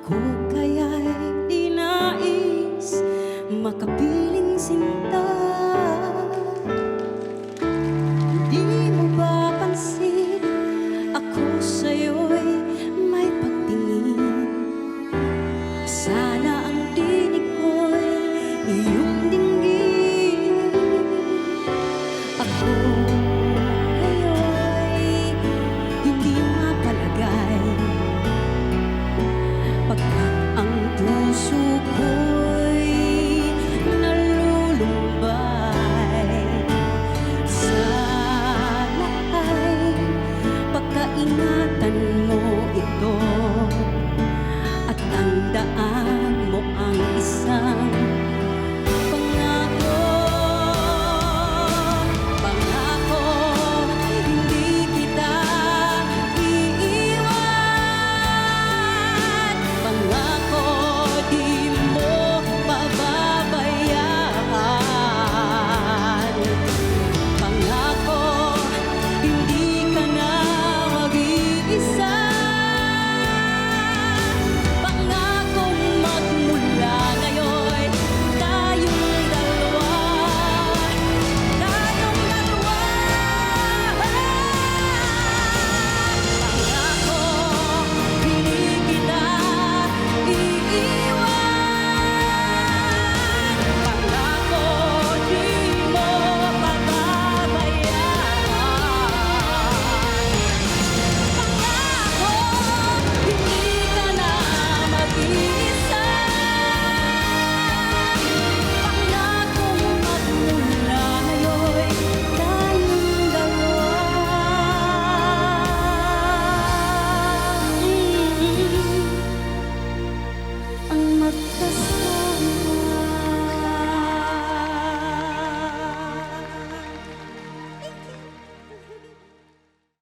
Ako kaya'y di nais makapiling sinta. Di mo ba pansin ako sa'yo'y may pagtingin? Sana ang tinig ko'y iyong dinggin. Ako ngayon'y hindi mapalagay, pagkat ang puso ko